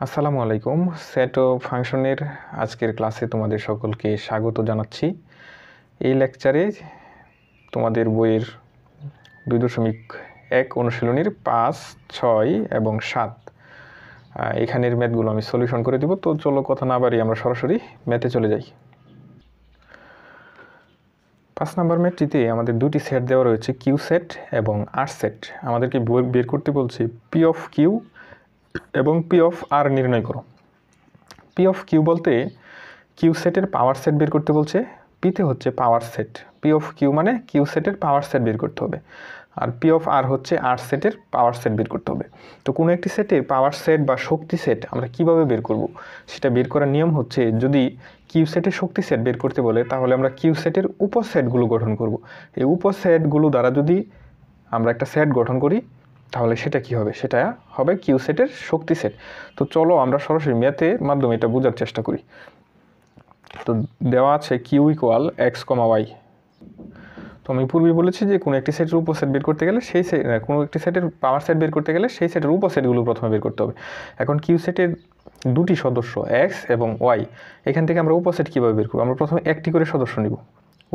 আসসালামু আলাইকুম। সেট ও ফাংশনের আজকের ক্লাসে তোমাদের সকলকে স্বাগত জানাচ্ছি। এই লেকচারে তোমাদের বইয়ের 2.1 অনুশীলনীর 5, 6 এবং 7 এখানের ম্যাথগুলো আমি সলিউশন করে দেব। তো চলো কথা না বাড়িয়ে আমরা সরাসরি ম্যাথে চলে যাই। 5 নাম্বার ম্যাথটিতে আমাদের দুটি সেট দেওয়া রয়েছে, কিউ সেট এবং আর সেট। আমাদেরকে বের করতে বলছে পি অফ কিউ এবং পি অফ আর নির্ণয় করো। পি অফ কিউ বলতে কিউ সেটের পাওয়ার সেট বের করতে বলছে, পিতে হচ্ছে power set. P of Q মানে কিউ সেটের পাওয়ার সেট বের করতে হবে, আর পি অফ আর হচ্ছে আর সেটের পাওয়ার সেট বের করতে হবে। তো কোনো একটি সেটের পাওয়ার সেট বা শক্তি সেট আমরা কিভাবে বের করব, সেটা বের করার নিয়ম হচ্ছে, যদি কিউ সেটের শক্তি সেট বের করতে বলে তাহলে আমরা কিউ সেটের উপসেটগুলো গঠন করব। এই উপসেটগুলো দ্বারা যদি আমরা একটা সেট গঠন করি তাহলে সেটা কি হবে, সেটা হবে কিউ সেটের শক্তি সেট। তো চলো আমরা সরাসরি ম্যাথের মাধ্যমে এটা বোঝার চেষ্টা করি। তো দেওয়া আছে Q equal x comma Y. তো আমি পূর্বে বলেছি যে কোনো একটি সেটের উপসেট বের করতে গেলে কোনো একটি সেটের পাওয়ার সেট বের করতে গেলে সেই সেটের উপসেটগুলো প্রথমে বের করতে হবে। এখন কিউ সেটের দুটি সদস্য এক্স এবং ওয়াই, এখান থেকে আমরা উপসেট কীভাবে বের করব? আমরা প্রথমে একটি করে সদস্য নিব।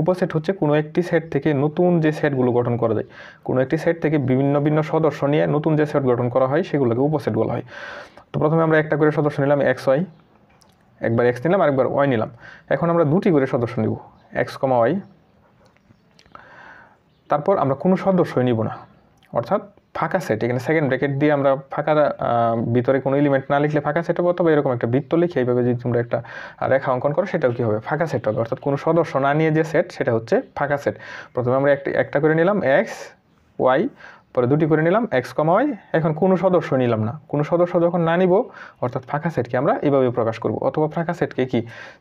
উপসেট হচ্ছে কোনো একটি সেট থেকে নতুন যে সেটগুলো গঠন করা যায়, কোনো একটি সেট থেকে ভিন্ন সদস্য নিয়ে নতুন যে সেট গঠন করা হয় সেগুলোকে উপসেট বলা হয়। তো প্রথমে আমরা একটা করে সদস্য নিলাম এক্স ওয়াই, একবার এক্স নিলাম আরেকবার ওয়াই নিলাম। এখন আমরা দুটি করে সদস্য নিব এক্স কমা ওয়াই। তারপর আমরা কোনো সদস্যই নিব না, অর্থাৎ ফাঁকা সেট। এখানে সেকেন্ড ব্র্যাকেট দিয়ে আমরা ফাঁকা ভিতরে কোনো এলিমেন্ট না লিখলে ফাঁকা সেট হবে, অথবা এরকম একটা বৃত্ত লিখে এইভাবে যদি তোমরা একটা রেখা অঙ্কন করো সেটাও কী হবে, ফাঁকা সেট হবে। অর্থাৎ কোনো সদস্য না নিয়ে যে সেট সেটা হচ্ছে ফাঁকা সেট। প্রথমে আমরা একটা করে নিলাম এক্স ওয়াই, পরে দুটি করে নিলাম এক্স কমা ওয়াই। এখন কোনো সদস্য নিলাম না, কোনো সদস্য যখন না নিব অর্থাৎ ফাঁকা সেটকে আমরা এইভাবে প্রকাশ করব, অথবা ফাঁকা সেটকে কি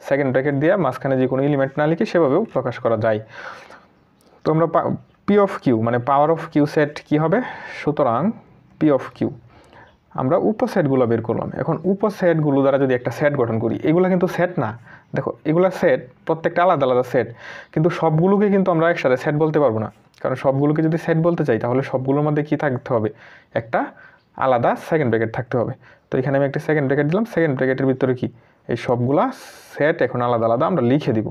সেকেন্ড ব্র্যাকেট দিয়ে মাঝখানে যে কোনো এলিমেন্ট না লিখে সেভাবেও প্রকাশ করা যায়। তো আমরা পি অফ কিউ মানে পাওয়ার অফ কিউ সেট কী হবে, সুতরাং পি অফ কিউ আমরা উপসেটগুলো বের করলাম। এখন উপসেটগুলো দ্বারা যদি একটা সেট গঠন করি, এগুলো কিন্তু সেট না, দেখো এগুলো সেট, প্রত্যেকটা আলাদা আলাদা সেট, কিন্তু সবগুলোকে কিন্তু আমরা একসাথে সেট বলতে পারবো না। কারণ সবগুলোকে যদি সেট বলতে চাই তাহলে সবগুলোর মধ্যে কী থাকতে হবে, একটা আলাদা সেকেন্ড ব্র্যাকেট থাকতে হবে। তো এখানে আমি একটা সেকেন্ড ব্র্যাকেট দিলাম, সেকেন্ড ব্র্যাকেটের ভিতরে কি এই সবগুলা সেট এখন আলাদা আলাদা আমরা লিখে দিব।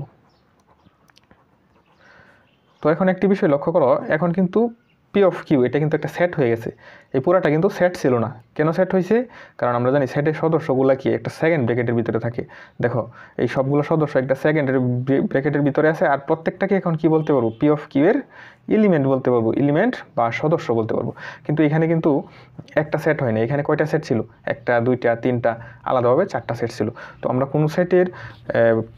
তো এখন একটি বিষয় লক্ষ্য করো, এখন কিন্তু পি অফ কিউ এটা কিন্তু একটা সেট হয়ে গেছে। এই পুরাটা কিন্তু সেট ছিল না। কেন সেট হয়েছে? কারণ আমরা জানি সেটের সদস্যগুলো কি একটা সেকেন্ড ব্র্যাকেটের ভিতরে থাকে। দেখো এই সবগুলো সদস্য একটা সেকেন্ডের ব্র্যাকেটের ভিতরে আছে, আর প্রত্যেকটাকে এখন কি বলতে পারবো, পি অফ কিউ এর এলিমেন্ট বলতে পারবো, এলিমেন্ট বা সদস্য বলতে পারবো। কিন্তু এখানে কিন্তু একটা সেট হয় না, এখানে কয়টা সেট ছিল, একটা দুইটা তিনটা আলাদাভাবে চারটা সেট ছিল। তো আমরা কোনো সেটের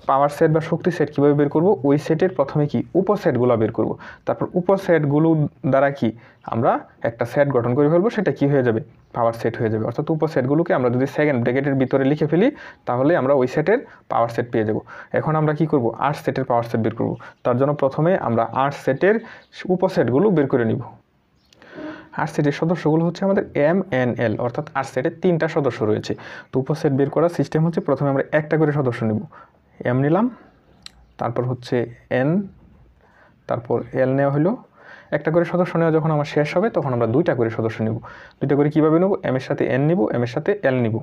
পাওয়ার সেট বা শক্তি সেট কীভাবে বের করব, ওই সেটের প্রথমে কি উপসেটগুলো বের করব, তারপর উপসেটগুলো দ্বারা কি আমরা একটা সেট গঠন করে ফেলবো, সেটা কি হয়ে যাবে, পাওয়ার সেট হয়ে যাবে। অর্থাৎ উপসেটগুলোকে আমরা যদি সেকেন্ড ব্র্যাকেটের ভিতরে লিখে ফেলি তাহলে আমরা ওই সেটের পাওয়ার সেট পেয়ে যাব। এখন আমরা কি করব, আর সেটের পাওয়ার সেট বের করব। তার জন্য প্রথমে আমরা আর সেটের উপসেটগুলো বের করে নিব। আর সেটের সদস্যগুলো হচ্ছে আমাদের এম এন এল, অর্থাৎ আর সেটের তিনটা সদস্য রয়েছে। তো উপসেট বের করার সিস্টেম হচ্ছে, প্রথমে আমরা একটা করে সদস্য নেব, এম নিলাম, তারপর হচ্ছে এন, তারপর এল নেওয়া হলো। একটা করে সদস্য নেওয়া যখন আমার শেষ হবে তখন আমরা দুইটা করে সদস্য নেব। দুইটা করে কীভাবে নেব, এম এর সাথে এন নিব, এম এর সাথে এল নিব।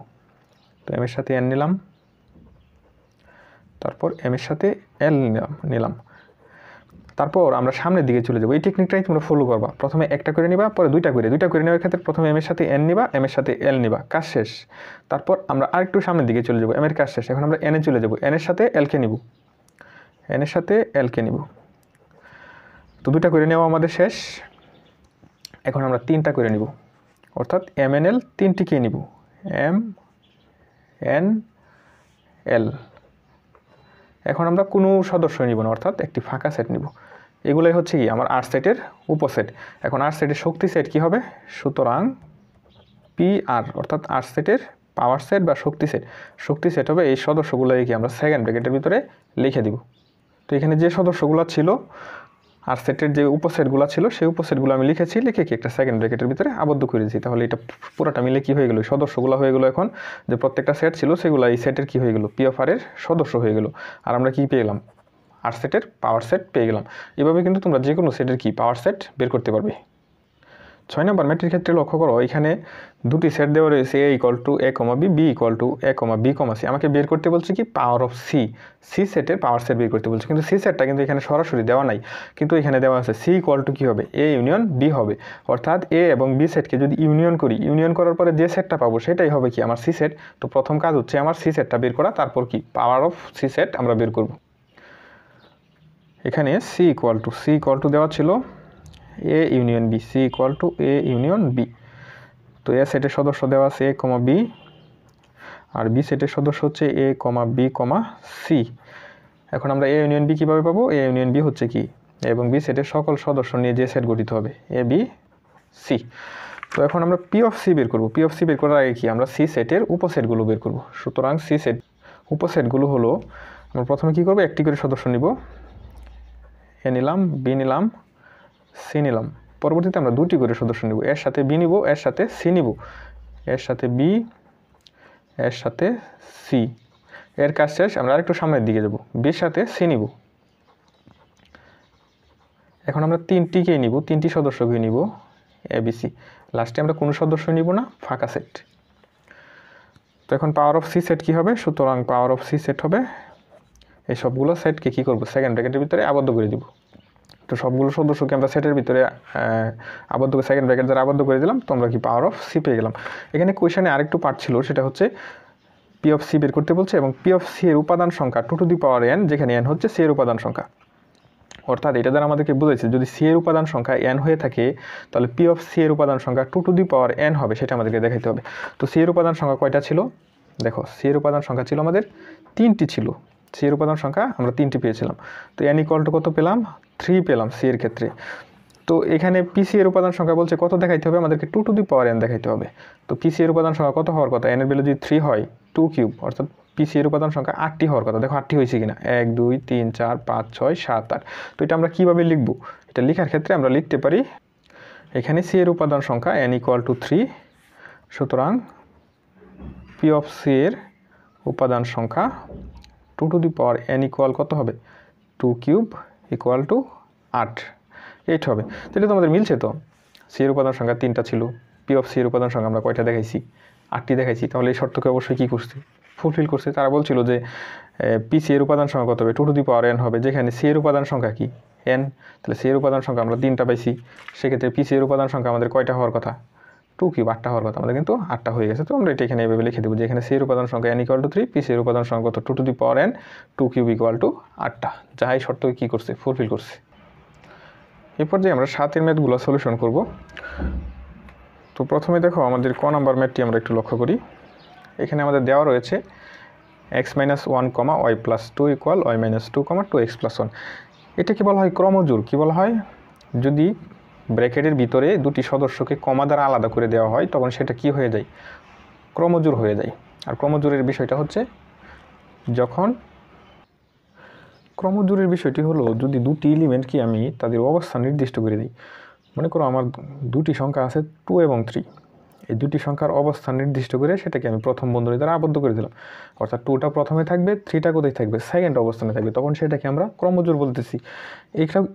তো এম এর সাথে এন নিলাম, তারপর এম এর সাথে এল নিলাম। তারপর আমরা সামনের দিকে চলে যাবো। এই টেকনিকটাই তোমরা ফলো করবা, প্রথমে একটা করে নিবা, পরে দুইটা করে নেওয়ার ক্ষেত্রে প্রথমে এম এর সাথে এন নিবা, এম এর সাথে এল নিবা, কাজ শেষ। তারপর আমরা আরেকটু সামনের দিকে চলে যাবো, এম এর কাজ শেষ, এখন আমরা এনে চলে যাবো, এন এর সাথে এলকে নিব, এন এর সাথে এলকে নিব। তো দুইটা করে নেওয়া আমাদের শেষ। এখন আমরা তিনটা করে নিব, অর্থাৎ এম এন এল তিনটিকে নিব, এম এন এল। এখন আমরা কোনো সদস্য নিব না, অর্থাৎ একটি ফাঁকা সেট নিব। এগুলোই হচ্ছে কি আমার আর সেটের উপসেট। এখন আর সেটের শক্তি সেট কি হবে, সুতরাং পি আর, অর্থাৎ আর সেটের পাওয়ার সেট বা শক্তি সেট হবে এই সদস্যগুলোই কি আমরা সেকেন্ড ব্র্যাকেটের ভিতরে লিখে দিব। তো এখানে যে সদস্যগুলো ছিল আর সেটের যে উপসেটগুলো ছিল সেই উপসেটগুলো আমি লিখেছি, লিখে কি একটা সেকেন্ড ব্র্যাকেটের ভিতরে আবদ্ধ করে দিয়েছি। তাহলে এটা পুরোটা মিলে কি হয়ে গেল, সদস্যগুলো হয়ে গেলো। এখন যে প্রত্যেকটা সেট ছিল সেগুলো এই সেটের কি হয়ে গেল, পি অফ আর এর সদস্য হয়ে গেল। আর আমরা কি পেয়ে গেলাম, আর সেটের পাওয়ার সেট পেয়ে গেলাম। এভাবে কিন্তু তোমরা যে কোনো সেটের কি পাওয়ার সেট বের করতে পারবে। 6 নম্বর ম্যাট্রিক্সের ক্ষেত্রে লক্ষ্য করো এখানে দুটি সেট দেওয়া রয়েছে a equal to a comma b b equal to a comma b comma c। আমাকে বের করতে বলছে কি পাওয়ার অফ c, c সেটের পাওয়ার সেট বের করতে বলছে, কিন্তু c সেটটা কিন্তু এখানে সরাসরি দেওয়া নাই, কিন্তু এখানে দেওয়া আছে c ইকুয়াল টু কী হবে a ইউনিয়ন b হবে। অর্থাৎ a এবং b সেটকে যদি ইউনিয়ন করি, ইউনিয়ন করার পরে যে সেটটা পাবো সেটাই হবে কি আমার c সেট। তো প্রথম কাজ হচ্ছে আমার c সেটটা বের করা, তারপর কি পাওয়ার অফ c সেট আমরা বের করব। এখানে c ইকুয়াল টু দেওয়া ছিল a union b, c equal to a union b। তো a সেটের সদস্য দেওয়া আছে a comma b, R b সেটের সদস্য হচ্ছে a comma b comma c। এখন আমরা a ইউনিয়ন b কীভাবে পাবো? a ইউনিয়ন b হচ্ছে কি a এবং b সেটের সকল সদস্য নিয়ে যে সেট গঠিত হবে a b c। তো এখন আমরা p অফ c বের করব। p অফ c বের করার আগে কি আমরা c সেটের উপসেটগুলো বের করব। সুতরাং c সেট উপসেটগুলো হলো, আমরা প্রথমে কি করব, একটি করে সদস্য নিব, a নিলাম, b নিলাম, c নিলাম। পরবর্তীতে আমরা দুটি করে সদস্য নিব, এর সাথে b নিব, এর সাথে c নিব, এর সাথে b, এর সাথে c। এর কাজ শেষ, আমরা আরেকটু সামনের দিকে যাব, bর সাথে c নিব। এখন আমরা তিনটিকেই নিব, তিনটি সদস্যকে নিব a b c। লাস্টে আমরা কোনো সদস্য নিব না, ফাঁকা সেট। তো এখন পাওয়ার অফ c সেট কী হবে? সুতরাং পাওয়ার অফ c সেট হবে এই সবগুলো সেটকে কী করব, সেকেন্ড ব্র্যাকেটের ভিতরে আবদ্ধ করে দিব। তো সবগুলো সদস্যকে আমরা সেটের ভিতরে আবদ্ধ করে সেকেন্ড ব্র্যাকেট দ্বারা আবদ্ধ করে দিলাম, তো আমরা কি পাওয়ার অফ সি পেয়ে গেলাম। এখানে কোয়েশনে আরেকটু পার্ট ছিল, সেটা হচ্ছে পি অফ সি বের করতে বলছে, এবং পি অফ সি এর উপাদান সংখ্যা 2 টু দি পাওয়ার n, যেখানে n হচ্ছে সি এর উপাদান সংখ্যা। অর্থাৎ এটা দ্বারা আমাদেরকে বুঝাইছে যদি সি এর উপাদান সংখ্যা n হয়ে থাকে তাহলে পি অফ সি এর উপাদান সংখ্যা 2 টু দি পাওয়ার n হবে, সেটা আমাদেরকে দেখাইতে হবে। তো সি এর উপাদান সংখ্যা কয়টা ছিল? দেখো সি এর উপাদান সংখ্যা ছিল আমাদের 3টি ছিল, সি এর উপাদান সংখ্যা আমরা 3টি পেয়েছিলাম। তো n ইকুয়াল টু কত পেলাম? 3 পেলাম সি এর ক্ষেত্রে। তো এখানে পিসি এর উপাদান সংখ্যা বলছে কত দেখাইতে হবে আমাদেরকে? 2 টু দি পাওয়ার n দেখাইতে হবে। তো পিসি এর উপাদান সংখ্যা কত হওয়ার কথা? n এর ভ্যালু যদি 3 হয় 2 কিউব, অর্থাৎ পিসি এর উপাদান সংখ্যা 8টি হওয়ার কথা। দেখো 8টি হয়েছে কিনা, 1 2 3 4 5 6 7 8। তো এটা আমরা কিভাবে লিখব? এটা লেখার ক্ষেত্রে আমরা লিখতে পারি, এখানে সি এর উপাদান সংখ্যা n ইকুয়াল টু 3, সুতরাং পি অফ সি এর উপাদান সংখ্যা 2 to the power n equal কত হবে? 2 কিউব ইকুয়াল টু 8, 8 হবে। তো এটা তো আমাদের মিলছে। তো সি এর উপাদান সংখ্যা 3টা ছিল, পি অফ সি এর উপাদান সংখ্যা আমরা কয়টা দেখাইছি? 8টি দেখাইছি। তাহলে এই শর্তকে অবশ্যই কী করছে? ফুলফিল করছে। তারা বলছিল যে পি সি এর উপাদান সংখ্যা কত হবে? 2 টু দি পাওয়ার n হবে, যেখানে সি এর উপাদান সংখ্যা কি n। তাহলে সি এর উপাদান সংখ্যা আমরা 3টা পাইছি, সেক্ষেত্রে পি সি এর উপাদান সংখ্যা আমাদের কয়টা হওয়ার কথা? 2 কিউব, 8টা হওয়ার কথা। আমাদের কিন্তু 8টা হয়ে গেছে। তো আমরা এটা এখানে এভাবে লিখে দেবো যে এখানে সি এর উপাদান সংখ্যা n equal to 3, P C এর উপাদান সংখ্যা কত? 2 to the power n, 2 cube equal to 8টা। যা এই শর্তকে কী করছে? ফুলফিল করছে। এরপর যে আমরা 7 এর ম্যাথগুলো সলিউশন করব। তো প্রথমে দেখো আমাদের ক নাম্বার ম্যাথটি আমরা একটু লক্ষ্য করি। এখানে আমাদের দেওয়া রয়েছে x minus 1 comma y plus 2 equal y minus 2 comma 2x plus 1। এটা কি বলা হয়? ক্রমজোড়। কি বলা হয়? যদি ব্র্যাকেটের ভিতরে দুটি সদস্যকে কমা দ্বারা আলাদা করে দেওয়া হয় তখন সেটা কি হয়ে যায়? ক্রমজোড় হয়ে যায়। আর ক্রমজোড়ের বিষয়টা হচ্ছে যখন ক্রমজোড়ের বিষয়টি হলো যদি দুটি এলিমেন্টকে আমি তাদের অবস্থান নির্দিষ্ট করে দিই। মনে করো আমার দুটি সংখ্যা আছে 2 এবং 3, এই দুটি সংখ্যার অবস্থান নির্দিষ্ট করে সেটাকে আমি প্রথম বন্ধনী দ্বারা আবদ্ধ করে দিলাম। অর্থাৎ 2টা প্রথমে থাকবে, 3টা কোথায় থাকবে? সেকেন্ড অবস্থানে থাকবে, তখন সেটাকে আমরা ক্রমজোড় বলতেছি।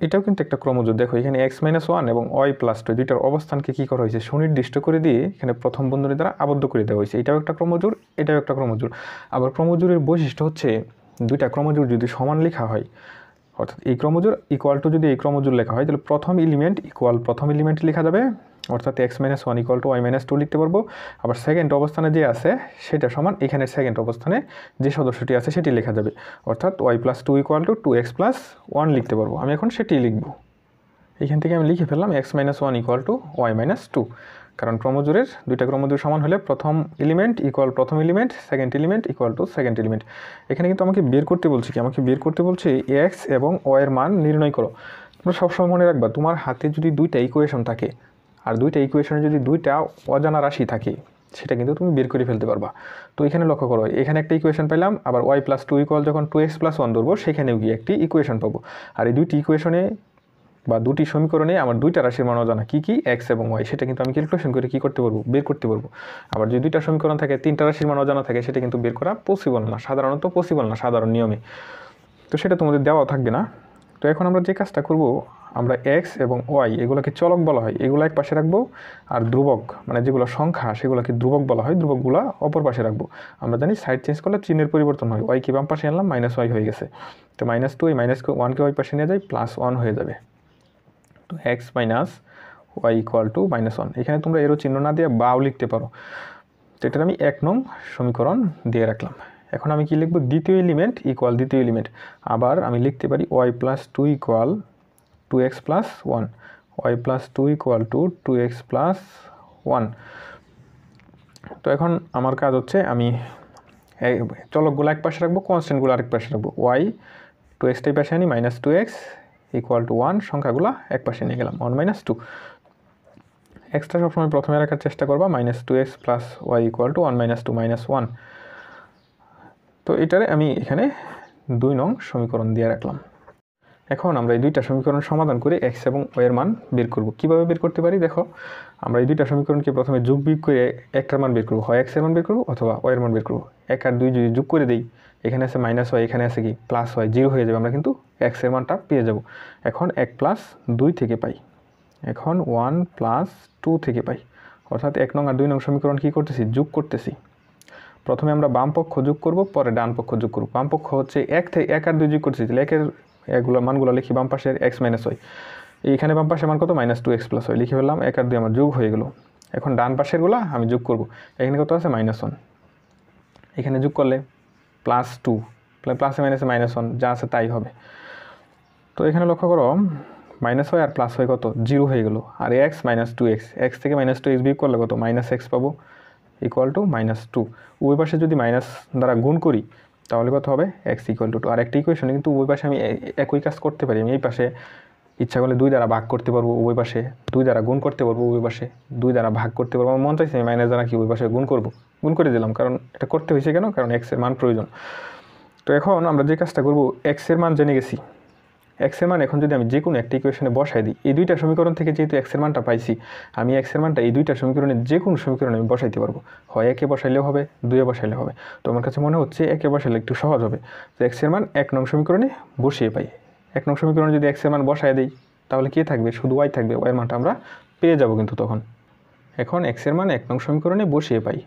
এটাও কিন্তু একটা ক্রমজোড়। দেখো এখানে x মাইনাস 1 এবং ওয়াই প্লাস 2 দুইটার অবস্থানকে কী করা হয়েছে? সুনির্দিষ্ট করে দিয়ে এখানে প্রথম বন্ধনী দ্বারা আবদ্ধ করে দেওয়া হয়েছে। এটাও একটা ক্রমজোড়, এটাও একটা ক্রমজোড়। আবার ক্রমজোড়ের বৈশিষ্ট্য হচ্ছে দুইটা ক্রমজোড় যদি সমান লেখা হয়, অর্থাৎ এই ক্রমজোড় ইকুয়াল টু যদি এই ক্রমজোড় লেখা হয় তাহলে প্রথম এলিমেন্ট ইকুয়াল প্রথম এলিমেন্ট লেখা যাবে, অর্থাৎ x minus 1 equal to Y minus 2 লিখতে পারবো। আবার সেকেন্ড অবস্থানে যে আছে সেটা সমান এখানে সেকেন্ড অবস্থানে যে সদস্যটি আছে সেটি লেখা যাবে, অর্থাৎ Y plus 2 equal to 2x plus 1 লিখতে পারবো। আমি এখন সেটি লিখব। এখান থেকে আমি লিখে ফেললাম x minus 1 equal to Y minus 2, কারণ ক্রমজোড়ের দুইটা ক্রমজোড় সমান হলে প্রথম এলিমেন্ট ইকুয়াল প্রথম element, second element equal to second element. এখানে কিন্তু আমাকে বের করতে বলছে কি? আমাকে বের করতে বলছে x এবং y এর মান নির্ণয় করো। তোমরা সবসময় মনে রাখবা তোমার হাতে যদি দুইটা ইকুয়েশন থাকে আর দুইটা ইকুয়েশনে যদি দুইটা অজানা রাশি থাকে সেটা কিন্তু তুমি বের করে ফেলতে পারবা। তো এখানে লক্ষ্য করো, এখানে একটা ইকুয়েশন পেলাম, আবার ওয়াই প্লাস 2 ইকুয়াল যখন 2x প্লাস 1 ধরবো সেখানেও গিয়ে একটি ইকুয়েশন পাবো। আর এই দুইটি ইকুয়েশনে বা দুটি সমীকরণে আমার দুইটা রাশির মান অজানা কি কি? x এবং y, সেটা কিন্তু আমি ক্যালকুলেশন করে কী করতে পারবো? বের করতে পারবো। আবার যদি দুইটা সমীকরণ থাকে 3টা রাশির মান অজানা থাকে সেটা কিন্তু বের করা পসিবল না, সাধারণত পসিবল না সাধারণ নিয়মে। তো সেটা তোমাদের দেওয়া থাকবে না। তো এখন আমরা যে কাজটা করব, আমরা এক্স এবং ওয়াই এগুলোকে চলক বলা হয়, এগুলো এক পাশে রাখবো, আর ধ্রুবক মানে যেগুলো সংখ্যা সেগুলোকে ধ্রুবক বলা হয়, ধ্রুবকগুলো অপর পাশে রাখবো। আমরা জানি সাইড চেঞ্জ করলে চিহ্নের পরিবর্তন হয়, ওয়াই কি বাম পাশে আনলাম, -y হয়ে গেছে, তো -2 এই -1কে ওয়াই পাশে নিয়ে যায়, +1 হয়ে যাবে। তো x - y = -1। এখানে তোমরা এরও চিহ্ন না দিয়ে বাও লিখতে পারো। তো এটার আমি 1 নং সমীকরণ দিয়ে রাখলাম। এখন আমি কি লিখব, দ্বিতীয় এলিমেন্ট ইকুয়াল দ্বিতীয় এলিমেন্ট, আবার আমি লিখতে পারি y + 2 = 2x + 1, y + 2 = 2x + 1। তো এখন আমার কাজ হচ্ছে আমি চলকগুলো এক পাশে রাখবো, কনস্ট্যান্টগুলো আরেক পাশে রাখবো। y 2xটাই পাশে আনি, -2x = 1, সংখ্যাগুলো এক পাশে নিয়ে গেলাম, 1 - 2। এক্সটা সবসময় প্রথমে রাখার চেষ্টা করবা, -2x + y = 1 - 2 - 1। তো এটারে আমি এখানে 2 নং সমীকরণ দিয়ে রাখলাম। এখন আমরা এই দুইটা সমীকরণ সমাধান করে এক্স এবং ওয়াই এর মান বের করব। কিভাবে বের করতে পারি দেখো, আমরা এই দুইটা সমীকরণকে প্রথমে যোগ বিয়োগ করে একটার মান বের করব, হয় এক্স এর মান বের করব অথবা ওয়াই এর মান বের করব। 1 আর 2 যদি যোগ করে দেই, এখানে আছে -y, এখানে আছে কি +y, 0 হয়ে যাবে, আমরা কিন্তু এক্স এর মানটা পেয়ে যাব। এখন 1 + 2 থেকে পাই, এখন 1 + 2 থেকে পাই, অর্থাৎ 1 নং আর 2 নং সমীকরণ কি করতেছি, যোগ করতেছি। প্রথমে আমরা বাম পক্ষ যোগ করব, পরে ডান পক্ষ যোগ করব। বাম পক্ষ হচ্ছে 1 আর 2 যোগ করতেছি, তাহলে 1 এর এগুলো মানগুলো লিখি বাম পাশের x - y, এইখানে বাম পাশের মান কত, -2x + y লিখে ফেললাম, 1 আর 2 আমার যোগ হয়ে গেল। এখন ডান পাশেরগুলো আমি যোগ করব, এখানে কত আছে, -1, এখানে যোগ করলে +2, প্লাসে মাইনাসে -1, যা আছে তাই হবে। তো এখানে লক্ষ্য করো, -y আর +y কত, 0 হয়ে গেল, আর x - 2x, x থেকে -2x বিয়োগ করলে কত, -x পাবো, = -2। ওই পাশে যদি মাইনাস দ্বারা গুণ করি তাহলে কত হবে, x = 2। আর একটা ইকুয়েশনে কিন্তু ওই পাশে আমি একই কাজ করতে পারি, আমি এই পাশে ইচ্ছা করলে 2 দ্বারা ভাগ করতে পারবো, ওই পাশে 2 দ্বারা গুণ করতে পারবো, ওই পাশে 2 দ্বারা ভাগ করতে পারবো। আমার মন চাইছে আমি মাইনাস দ্বারা কি ওই পাশে গুণ করব, গুণ করে দিলাম, কারণ এটা করতে হয়েছে কেন, কারণ x এর মান প্রয়োজন। তো এখন আমরা যে কাজটা করব, x এর মান জেনে গেছি, x এর মান এখন যদি আমি যে কোনো একটা ইকুয়েশনে বসাই দিই, এই দুইটা সমীকরণ থেকে যেহেতু x এর মানটা পাইছি, আমি x এর মানটা এই দুইটা সমীকরণে যে কোনো সমীকরণে আমি বসাইতে পারবো, হয় 1 এ বসাইলেও হবে, 2 এ বসাইলে হবে। তো আমার কাছে মনে হচ্ছে 1 এ বসাইলে একটু সহজ হবে। তো x এর মান 1 নং সমীকরণে বসিয়ে পাই, 1 নং সমীকরণে যদি x এর মান বসাই দিই তাহলে কি থাকবে, শুধু y থাকবে, y এর মানটা আমরা পেয়ে যাব কিন্তু তখন। এখন x এর মান 1 নং সমীকরণে বসিয়ে পাই,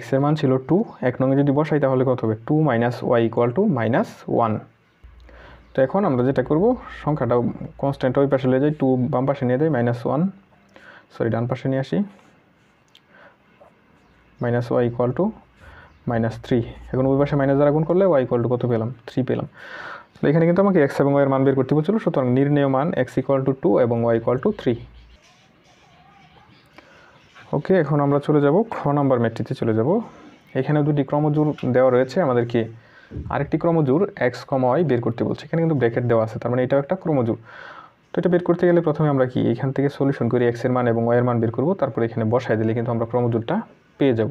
x এর মান ছিল 2, 1 নং এ যদি বসাই তাহলে কত হবে, 2 - y = -1। তো এখন আমরা যেটা করব, সংখ্যাটা কনস্ট্যান্ট ওই পাশে নিয়ে যাই, 2 বাম পাশে নিয়ে যাই, -1, সরি ডান পাশে নিয়ে আসি, -y = -3। এখন ওই পাশে মাইনাস দ্বারা গুণ করলে y = কত পেলাম, 3 পেলাম। তো এখানে কিন্তু আমাকে x এবং y এর মান বের করতে বলছিল, সুতরাং নির্ণেয় মান x = 2 এবং y = 3। ওকে, এখন আমরা চলে যাব খ নাম্বার ম্যাটটিতে চলে যাব। এখানে দুটি ক্রমজোড় দেওয়া রয়েছে, আমাদেরকে আরেকটি ক্রমজোড় x, y বের করতে বলছে। এখানে কিন্তু ব্র্যাকেট দেওয়া আছে, তার মানে এটাও একটা ক্রমজোড়। তো এটা বের করতে গেলে প্রথমে আমরা কি এখান থেকে সলিউশন করে x এর মান এবং y এর মান বের করব, তারপর এখানে বসায় দিলে কিন্তু আমরা ক্রমজোড়টা পেয়ে যাব।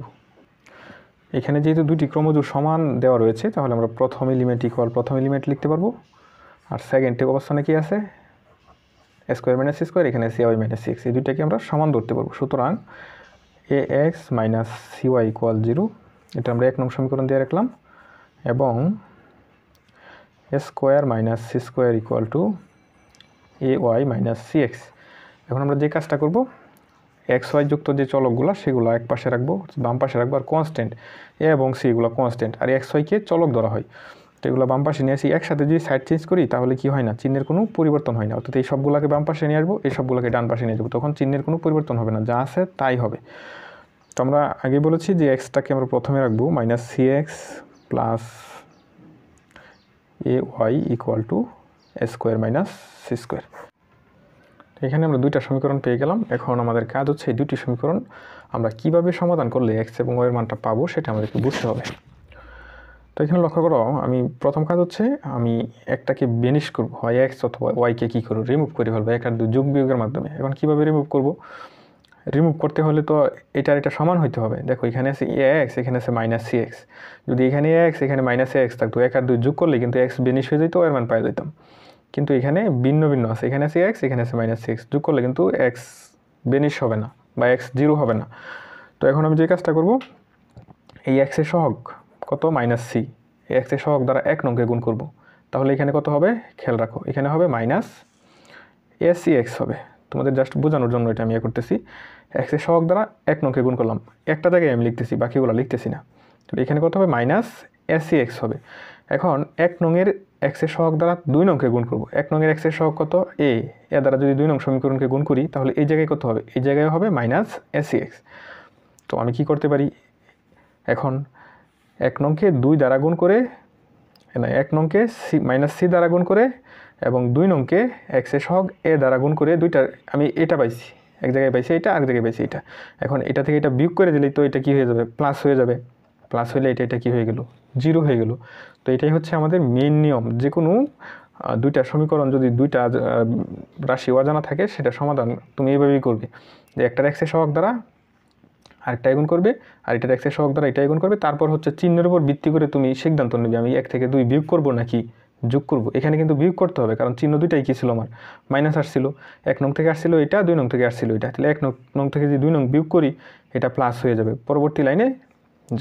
এখানে যেহেতু দুটি ক্রমজোড় সমান দেওয়া রয়েছে, তাহলে আমরা প্রথম এলিমেন্ট ইকুয়াল প্রথম এলিমেন্ট লিখতে পারবো, আর সেকেন্ড অবস্থানে কি আছে, a² - c², এখানে আছে ay - cx, এই দুইটাকে আমরা সমান ধরতে পারবো। সুতরাং ax - cy = 0, এটা আমরা 1 নং সমীকরণ দিয়ে রাখলাম, এবং a² - c² = ay - cx। এখন আমরা যে কাজটা করব, এক্স ওয়াই যুক্ত যে চলকগুলো সেগুলো এক পাশে রাখবো, বাম পাশে রাখবো, আর কনস্ট্যান্ট এ এবং সি এগুলো কনস্ট্যান্ট, আর এক্স ওয়াইকে চলক ধরা হয়। তো এগুলো বাম পাশে নিয়ে আসি, একসাথে যদি সাইড চেঞ্জ করি তাহলে কি হয় না, চিহ্নের কোনো পরিবর্তন হয় না। অর্থাৎ এই সবগুলোকে বাম পাশে নিয়ে আসবো, এই সবগুলোকে ডান পাশে নিয়ে যাবো, তখন চিহ্নের কোনো পরিবর্তন হবে না, যা আছে তাই হবে। তো আমরা আগে বলেছি যে এক্সটাকে আমরা প্রথমে রাখবো, -cx + ay = a² - c²। এখানে আমরা দুইটা সমীকরণ পেয়ে গেলাম। এখন আমাদের কাজ হচ্ছে এই দুটি সমীকরণ আমরা কিভাবে সমাধান করলে এক্স এবং ওয়াই এর মানটা পাবো সেটা আমাদেরকে বুঝতে হবে। তো এখানে লক্ষ্য করো, আমি প্রথম কাজ হচ্ছে আমি একটাকে বেনিশ করব, হয় এক্স অথবা ওয়াইকে কী করবো, রিমুভ করে ফেলবো 1 আর 2 যোগ বিয়োগের মাধ্যমে। এখন কীভাবে রিমুভ করব, রিমুভ করতে হলে তো এটা সমান হইতে হবে। দেখো এখানে আছে এক্স, এখানে আছে -cx, যদি এখানে এক্স এখানে -x থাকতো, 1 আর 2 যোগ করলে কিন্তু এক্স বেনিশ হয়ে যেত, ওয়াই এর মান পাওয়া যেতাম। কিন্তু এখানে ভিন্ন ভিন্ন আছে, এখানে আছে এক্স, এখানে আছে -x, যোগ করলে কিন্তু এক্স বেনিশ হবে না বা এক্স 0 হবে না। তো এখন আমি যে কাজটা করব, এই এক্সের সহগ কত, -c, এই এক্সের সহগ দ্বারা 1 নংকে গুণ করব, তাহলে এখানে কত হবে, খেয়াল রাখো, এখানে হবে -c এসি এক্স হবে। তোমাদের জাস্ট বোঝানোর জন্য এটা আমি করতেছি। এক্সের সহগ দ্বারা এক নংকে গুণ করলাম, একটা জায়গায় আমি লিখতেছি, বাকিগুলো লিখতেছি না। তো এখানে কত হবে, মাইনাস এসি এক্স হবে। এখন এক নংয়ের এক্সের সহগ দ্বারা 2 নংকে গুণ করব। এক নংয়ের এক্সের সহগ কত, এ দ্বারা যদি 2 নং সমীকরণকে গুণ করি তাহলে এই জায়গায় কত হবে, এই জায়গায় হবে মাইনাস এসি এক্স। তো আমি কি করতে পারি, এখন এক নংকে 2 দ্বারা গুণ করে, না এক নংকে মাইনাস সি দ্বারা গুণ করে এবং 2 নংকে এক্সের সহগ এ দ্বারা গুণ করে, দুইটা আমি এটা পাইছি, এক জায়গায় পাইছি এটা, আরেক জায়গায় পাইছি এটা। এখন এটা থেকে এটা বিয়োগ করে দিলেই তো এটা কি হয়ে যাবে, প্লাস হয়ে যাবে। প্লাস হলে এটা কি হয়ে গেল, 0 হয়ে গেল। তো এটাই হচ্ছে আমাদের মেইন নিয়ম। যে কোনো দুইটা সমীকরণ যদি দুইটা রাশি অজানা থাকে, সেটা সমাধান তুমি এইভাবেই করবে, যে একটার এক্সের সহগ দ্বারা আরেকটা গুণ করবে, আর এটার এক্সের সহগ দ্বারা এটাই গুণ করবে। তারপর হচ্ছে চিহ্নের উপর ভিত্তি করে তুমি সিদ্ধান্ত নেবে, আমি 1 থেকে 2 বিয়োগ করবো নাকি যোগ করব। এখানে কিন্তু বিয়োগ করতে হবে, কারণ চিহ্ন দুইটাই কী ছিল, আমার মাইনাস আসছিল। 1 নং থেকে আসছিল এটা, 2 নং থেকে আসছিল এটা। তাহলে 1 নং থেকে যদি 2 নং বিয়োগ করি, এটা প্লাস হয়ে যাবে। পরবর্তী লাইনে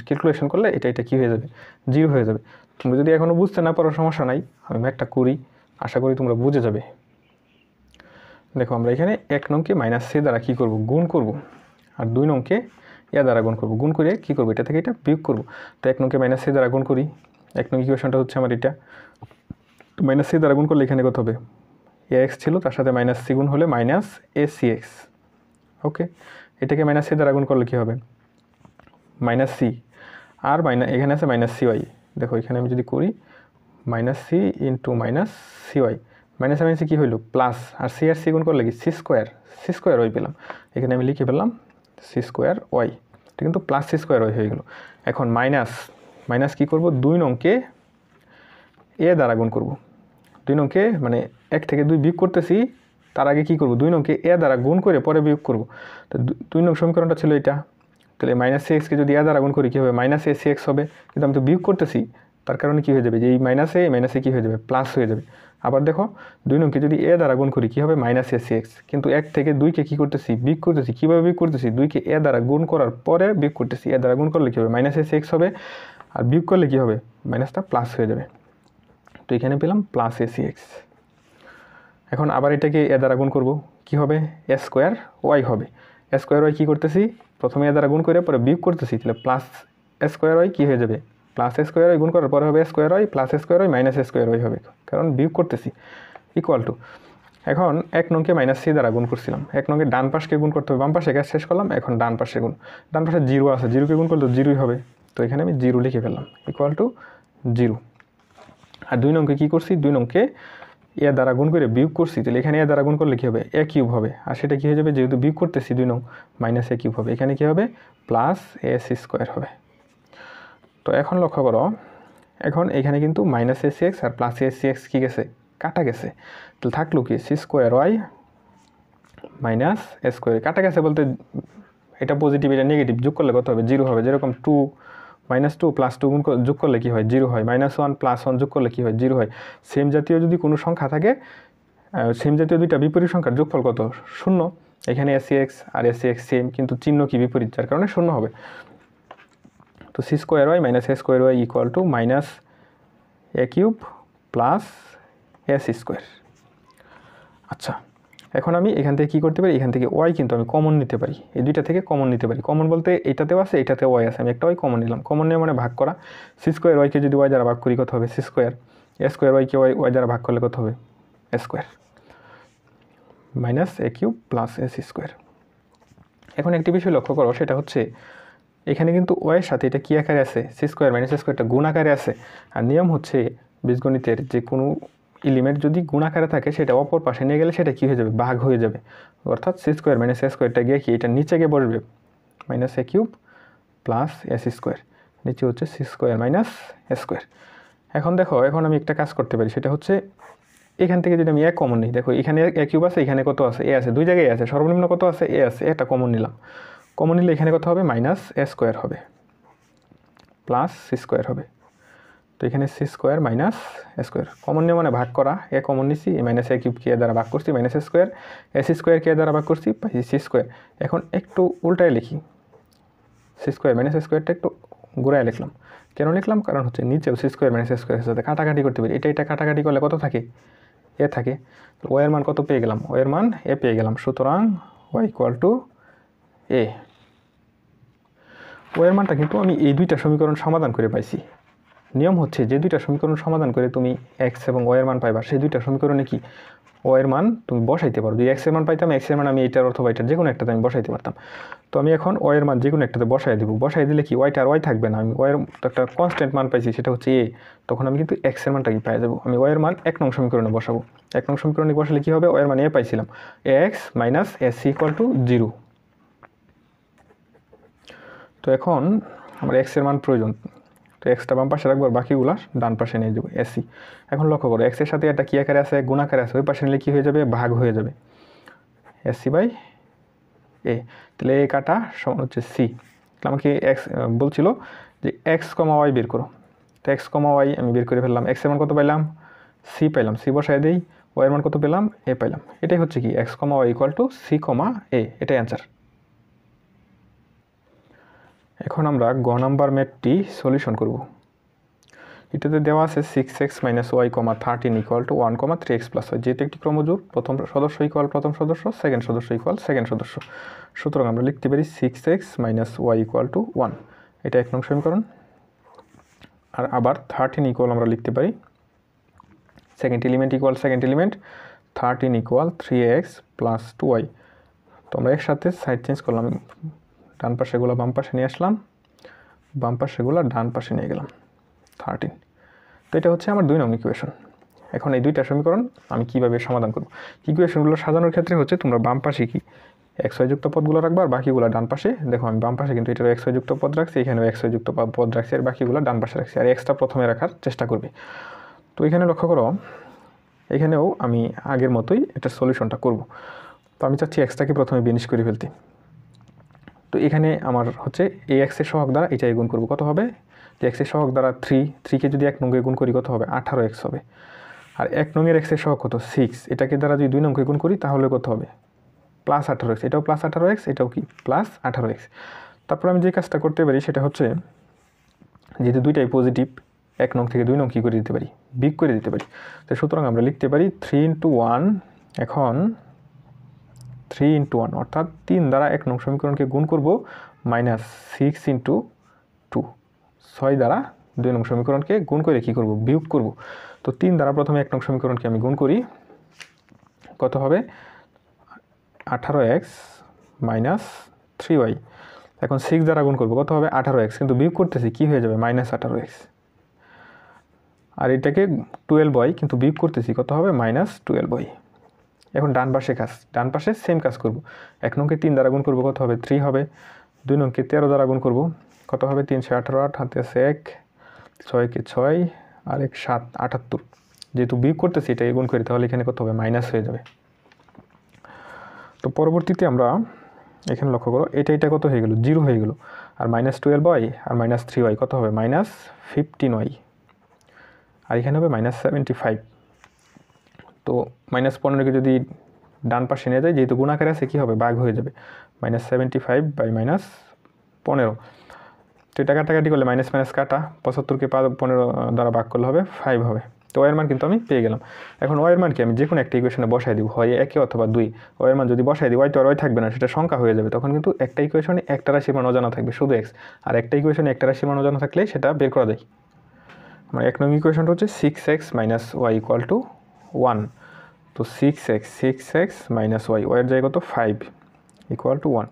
ক্যালকুলেশন করলে এটা কী হয়ে যাবে, 0 হয়ে যাবে। তুমি যদি এখনও বুঝতে না পারো, সমস্যা নাই, আমি ম্যাথটা করি, আশা করি তোমরা বুঝে যাবে। দেখো আমরা এখানে 1 নংকে মাইনাস সি দ্বারা কী করব, গুণ করব, আর 2 নংকে দ্বারা গুণ করব। গুণ করে কী করবো, এটা থেকে এটা বিয়োগ করব। তো 1 নংকে মাইনাস সি দ্বারা গুণ করি, 1 নং ইকুয়েশনটা হচ্ছে আমার এটা। তো মাইনাস সি দ্বারা গুণ করলে এখানে কত হবে, এ এক্স ছিল, তার সাথে মাইনাস সি গুণ হলে মাইনাস এ সি এক্স। ওকে, এটাকে মাইনাস সি দ্বারা গুণ করলে কী হবে, মাইনাস সি, আর এখানে আছে মাইনাস সি ওয়াই। দেখো এখানে আমি যদি করি minus C into minus C Y, minus মাইনাসে কী হইল, প্লাস, আর সি গুণ করলে কি সি স্কোয়ার ওয়াই পেলাম। এখানে আমি লিখে পেলাম সি স্কোয়ার ওয়াই, এটা কিন্তু প্লাস সি স্কোয়ার ওয়াই হয়ে গেল। এখন মাইনাস কী করব, 2 নংকে এ দ্বারা গুণ করব। 2 নংকে মানে 1 থেকে 2 বিয়োগ করতেছি, তার আগে কী করব, 2 নংকে এ দ্বারা গুণ করে পরে বিয়োগ করব। তো 2 নং সমীকরণটা ছিল এটা, তাহলে মাইনাস সি এক্সকে যদি এ দ্বারা গুণ করি কী হবে, মাইনাস এ সি এক্স হবে। কিন্তু আমি তো বিয়োগ করতেছি, তার কারণে কী হয়ে যাবে, যে এই মাইনাসে কী হয়ে যাবে, প্লাস হয়ে যাবে। আবার দেখো 2 নংকে যদি এ দ্বারা গুণ করি কী হবে, মাইনাস এ সি এক্স। কিন্তু 1 থেকে 2কে কী করতেছি, বিয়োগ করতেছি। কীভাবে বিয়োগ করতেছি, 2কে এ দ্বারা গুণ করার পরে বিয়োগ করতেছি। এ দ্বারা গুণ করলে কী হবে, মাইনাস এ সি এক্স হবে, আর বিয়োগ করলে কী হবে, মাইনাসটা প্লাস হয়ে যাবে। তো এখানে পেলাম প্লাস এ সি এক্স। এখন আবার এটাকে এ দ্বারা গুণ করব, কী হবে, এ স্কোয়ার ওয়াই হবে। এ স্কোয়ার ওয়াই কী করতেছি, প্রথমে এ দ্বারা গুণ করে পরে বিয়োগ করতেছি, তাহলে প্লাস এ স্কোয়ার ওয়াই কী হয়ে যাবে, প্লাস এ স্কোয়ার ওয়াই গুণ করার পরে হবে এ স্কোয়ার ওয়াই, প্লাস এ স্কোয়ার ওয়াই মাইনাস এ স্কোয়ার ওয়াই হবে, কারণ বিয়োগ করতেছি, ইকুয়াল টু। এখন 1 নংকে মাইনাস সি দ্বারা গুণ করছিলাম, 1 নংকে ডান পাশকে গুণ করতে হবে, বাম পাশে কাজ শেষ করলাম। এখন ডান পাশে গুণ, ডান পাশে 0 আছে, 0কে গুণ করলে তো 0ই হবে। তো এখানে আমি 0 লিখে ফেললাম, ইকুয়াল টু 0। আর 2 নংকে কী করছি, 2 নংকে এ দ্বারা গুণ করে বিয়োগ করছি, তাহলে এখানে এ দ্বারা গুণ করলে কী হবে, এ কিউব হবে। আর সেটা কী হয়ে যাবে, যেহেতু বিয়োগ করতেছি 2 নং, মাইনাস এ কিউব হবে। এখানে কী হবে, প্লাস এ সি স্কোয়ার হবে। তো এখন লক্ষ্য করো, এখন এখানে কিন্তু মাইনাস এ সি এক্স আর প্লাস এ সি এক্স কী গেছে, কাটা গেছে। তাহলে থাকলো কি, সি স্কোয়ার ওয়াই মাইনাস এ স্কোয়ার। কাটা গেছে বলতে এটা পজিটিভ এটা নেগেটিভ, যোগ করলে কত হবে, 0 হবে। যেরকম 2 -2 + 2 যোগ করলে কী হয়, 0 হয়। -1 + 1 যোগ করলে কী হয়, 0 হয়। সেম জাতীয় যদি কোনো সংখ্যা থাকে, সেম জাতীয় দুইটা বিপরীত সংখ্যার যোগফল কত, 0। এখানে এসি এক্স আর এসি এক্স সেম, কিন্তু চিহ্ন কি বিপরীত, যার কারণে 0 হবে। তো C square Y minus A square Y equal to minus A cube plus S square. আচ্ছা, এখন আমি এখান থেকে কী করতে পারি, এখান থেকে ওয়াই কিন্তু আমি কমন নিতে পারি, এই দুইটা থেকে কমন নিতে পারি। কমন বলতে এটাতেও আছে, এটাতেও ওয়াই আছে, আমি একটা ওয়াই কমন নিলাম। কমন নিয়ে মানে ভাগ করা, সি স্কোয়ার ওয়াইকে যদি ওয়াই দ্বারা ভাগ করি কত হবে, সি স্কোয়ার। এ স্কোয়ার ওয়াইকে ওয়াই দ্বারা ভাগ করলে কত হবে, এ square minus A cube plus S square. এখন একটি বিষয় লক্ষ্য করো, সেটা হচ্ছে এখানে কিন্তু ওয়াইয়ের সাথে এটা কী আকারে আছে, সি স্কোয়ার মাইনাস এ স্কোয়ারটা গুণ আকারে আছে। আর নিয়ম হচ্ছে বীজগণিতের, যে কোনো এলিমেন্ট যদি গুণ আকারে থাকে, সেটা অপর পাশে নিয়ে গেলে সেটা কী হয়ে যাবে, ভাগ হয়ে যাবে। অর্থাৎ সি স্কোয়ার মাইনাস এ স্কোয়ারটা গিয়ে কি এটা নিচে গিয়ে বসবে, minus A cube plus S square, নিচে হচ্ছে সি স্কোয়ার মাইনাস এ স্কোয়ার। এখন দেখো, এখন আমি একটা কাজ করতে পারি, সেটা হচ্ছে এখান থেকে যদি আমি এ কমন নিই, দেখো এখানে এ কিউব আছে, এখানে কত আছে, এ আছে, দুই জায়গায় আছে, সর্বনিম্ন কত আছে, এ আছে, এটা কমন নিলাম। কমন নিলে এখানে কত হবে, মাইনাস এ স্কোয়ার হবে প্লাস সি স্কোয়ার হবে। তো এখানে সি স্কোয়ার মাইনাস এ স্কোয়ার, কমন নিয়ে মানে ভাগ করা, এ কমন নিছি, মাইনাস এ কিউব কে দ্বারা ভাগ করছি, মাইনাস এ স্কোয়ার, এস স্কোয়ার কে দ্বারা ভাগ করছি, সি স্কোয়ার। এখন একটু উল্টায় লিখি, সি স্কোয়ার মাইনাস স্কোয়ারটা একটু ঘুরায় লিখলাম। কেন লিখলাম, কারণ হচ্ছে নিচেও সি স্কোয়ার মাইনাস স্কোয়ারের সাথে কাটাকাটি করতে পারি, এটা কাটাকাটি করলে কত থাকে, এ থাকে, ওয়ের মান কত পেয়ে গেলাম, ওয়ের মান এ পেয়ে গেলাম। সুতরাং ওয়াই ইকুয়াল টু এ। ওয়ের মানটা কিন্তু আমি এই দুইটা সমীকরণ সমাধান করে পাইছি। নিয়ম হচ্ছে যে দুইটা সমীকরণ সমাধান করে তুমি এক্স এবং ওয়ের মান পাইবা, সেই দুইটা সমীকরণে কি ওয়ের মান তুমি বসাইতে পারো। যদি এক্সের মান পাইতাম, এক্সের মান আমি এইটার অথবা এটার যে কোনো একটাতে আমি বসাইতে পারতাম। তো আমি এখন ওয়ের মান যে কোনো একটাতে বসাই দেবো। বসাই দিলে কি ওয়াইটা আর ওয়াই থাকবে না, আমি ওয়ের একটা কনস্ট্যান্ট মান পাইছি, সেটা হচ্ছে এ। তখন আমি কিন্তু এক্সের মানটা কি পাই যাবো। আমি ওয়ের মান 1 নং সমীকরণে বসাবো। 1 নং সমীকরণে বসালে কি হবে, ওয়ের মান এ পাইছিলাম, x minus S equal to 0। তো এখন আমার এক্সের মান প্রয়োজন, তো এক্সটা বাম পাশে রাখবো আর বাকিগুলো ডান পাশে নিয়ে যাবো এসি। এখন লক্ষ্য করো এক্সের সাথে একটা কী আকারে আছে, গুণ আকারে আছে, ওই পাশে নিলে কী হয়ে যাবে, ভাগ হয়ে যাবে, এসি বাই এ। তাহলে এ কাটা সমান হচ্ছে সি। তাহলে আমাকে এক্স বলছিল যে এক্স কমা ওয়াই বের করো। তো এক্স কমা ওয়াই আমি বের করে ফেললাম। এক্সের মান কত পাইলাম, সি পাইলাম, সি বসায় দিই, ওয়াইয়ের মান কত পেলাম, এ পাইলাম। এটাই হচ্ছে কি x comma Y equal to c comma a, এটাই অ্যান্সার। এখন আমরা গ নাম্বার ম্যাথটি সলিউশন করব। এটাতে দেওয়া আছে 6x minus Y comma 13 equal to 1 comma 3x plus Y, যেহেতু একটি ক্রমজোড়, প্রথম সদস্য ইকুয়াল প্রথম সদস্য, সেকেন্ড সদস্য ইকুয়াল সেকেন্ড সদস্য। সুতরাং আমরা লিখতে পারি 6x minus Y equal to 1, এটা 1 নং সমীকরণ। আর আবার 13 ইকুয়াল আমরা লিখতে পারি second element equal second element, 13 equal 3x plus 2y। তো আমরা একসাথে সাইড চেঞ্জ করলাম, ডান পাশেগুলো বাম পাশে নিয়ে আসলাম, বাম পাশেগুলো ডান পাশে নিয়ে গেলাম, 13। তো এটা হচ্ছে আমার 2 নং ইকুয়েশন। এখন এই দুইটা সমীকরণ আমি কীভাবে সমাধান করব। ইকুয়েশনগুলো সাজানোর ক্ষেত্রে হচ্ছে তোমরা বাম পাশে কি এক্স ওয়াই যুক্ত পদগুলো রাখবা আর বাকিগুলো ডান পাশে। দেখো আমি বাম পাশে কিন্তু এটারও এক্স ওয়াই যুক্ত পদ রাখছি, এখানেও এক্স ওয়াই যুক্ত পদ রাখছি, আর বাকিগুলো ডান পাশে রাখছি, আর এক্সটা প্রথমে রাখার চেষ্টা করবে। তো এখানে লক্ষ্য করো, এখানেও আমি আগের মতোই এটা সলিউশনটা করব। তো আমি চাচ্ছি এক্সটাকে প্রথমে বেনিশ করে ফেলতে। তো এখানে আমার হচ্ছে এই এক্সের সহগ দ্বারা এটা গুণ করব, কত হবে, যে এক্সের সহগ দ্বারা 3কে যদি 1 নঙ্গে গুণ করি কত হবে, 18x হবে। আর 1 নঙের এক্সের সহগ কত, 6, এটাকে দ্বারা যদি 2 নঙ্গে গুণ করি তাহলে কত হবে, প্লাস 18x, এটাও প্লাস 18x, এটাও কি প্লাস 18x। তারপর আমি যে কাজটা করতে পারি সেটা হচ্ছে, যেহেতু দুইটাই পজিটিভ, 1 নং থেকে 2 নং কী করে দিতে পারি, বিয়োগ করে দিতে পারি। তো সুতরাং আমরা লিখতে পারি 3 × 1, এখন 3 × 1 অর্থাৎ 3 দ্বারা 1 নং সমীকরণকে গুণ করব, মাইনাস 6 × 2, 6 দ্বারা 2 নং সমীকরণকে গুণ করে কী করব, বিয়োগ করব। তো 3 দ্বারা প্রথমে 1 নং সমীকরণকে আমি গুণ করি, কত হবে 18x মাইনাস 3y। এখন 6 দ্বারা গুণ করব, কত হবে 18x, কিন্তু বিয়োগ করতেছি কী হয়ে যাবে, মাইনাস 18x। আর এটাকে 12y, কিন্তু বিয়োগ করতেছি কত হবে, মাইনাস 12y। এখন ডান পাশে কাজ, ডান পাশে সেম কাজ করব। 1 নংকে 3 দ্বারা গুণ করব, কত হবে 3 হবে। 2 নংকে 13 দ্বারা গুণ করব, কত হবে 318, 8 হাতে আছে 1, 6কে 6 আর 1 7, 78। যেহেতু বিয়োগ করতেছি এটাকে গুণ করি, তাহলে এখানে কত হবে, মাইনাস হয়ে যাবে। তো পরবর্তীতে আমরা এখানে লক্ষ্য করো, এটা কত হয়ে গেল, 0 হয়ে গেল। আর মাইনাস 12y আর মাইনাস 3y কত হবে, মাইনাস 15y। আর এখানে হবে মাইনাস 75। তো মাইনাস 15কে যদি ডান পাশে নিয়ে যায়, যেহেতু গুণ আকারে আছে কী হবে, ভাগ হয়ে যাবে, মাইনাস 75 বাই মাইনাস 15। তো এটা কাটাকাটি করলে মাইনাস মাইনাস কাটা, 75কে 15 দ্বারা ভাগ করলে হবে 5 হবে। তো ওয়ের মান কিন্তু আমি পেয়ে গেলাম। এখন ওয়ের মানকে আমি যে কোনো একটা ইকুয়েশনে বসাই দিব, হয় 1 অথবা 2। ওয়ের মান যদি বসাই দিই, ওয়াই তো আর ওয়াই থাকবে না, সেটা সংখ্যা হয়ে যাবে। তখন কিন্তু একটা ইকুয়েশনে একটা রাশির মান অজানা থাকবে, শুধু এক্স। আর একটা ইকুয়েশনে একটা রাশির মান অজানা থাকলে সেটা বের করা যায়। আমার 1 নং ইকুয়েশনটা হচ্ছে 6x minus Y equal to 1। তো 6x মাইনাস ওয়াই, ওয়ের জায়গায় কত 5 ইকুয়াল টু 1।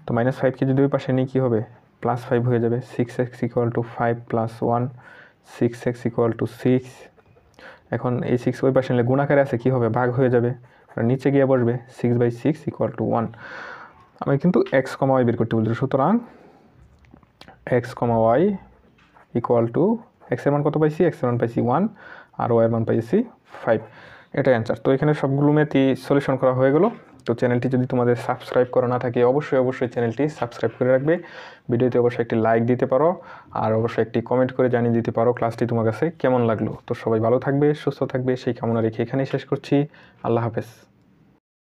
তো মাইনাস 5কে যদি ওই পাশে নিই কী হবে, প্লাস 5 হয়ে যাবে। 6x equal to 5 plus 1, 6x equal to 6। এখন এই 6 ওই পাশে নিলে গুণ আকারে আছে, কী হবে, ভাগ হয়ে যাবে, আর নিচে গিয়ে বসবে 6/6 ইকুয়াল টু 1। আমি কিন্তু এক্স কমা ওয়াই বের করতে বলছি। সুতরাং X comma Y equal to, এক্সের মান কত পাইছি, এক্সের মান পাইছি 1 আর ওয়াইয়ের মান পাইছি 5। এটাই অ্যান্সার। তো এখানে সবগুলো ম্যাথই সলিউশন করা হয়ে গেল। তো চ্যানেলটি যদি তোমাদের সাবস্ক্রাইব করা না থাকে, অবশ্যই চ্যানেলটি সাবস্ক্রাইব করে রাখবে। ভিডিওতে অবশ্যই একটি লাইক দিতে পারো, আর অবশ্যই একটি কমেন্ট করে জানিয়ে দিতে পারো ক্লাসটি তোমার কাছে কেমন লাগলো। তো সবাই ভালো থাকবে, সুস্থ থাকবে, সেই কামনা রেখে এখানেই শেষ করছি। আল্লাহ হাফেজ।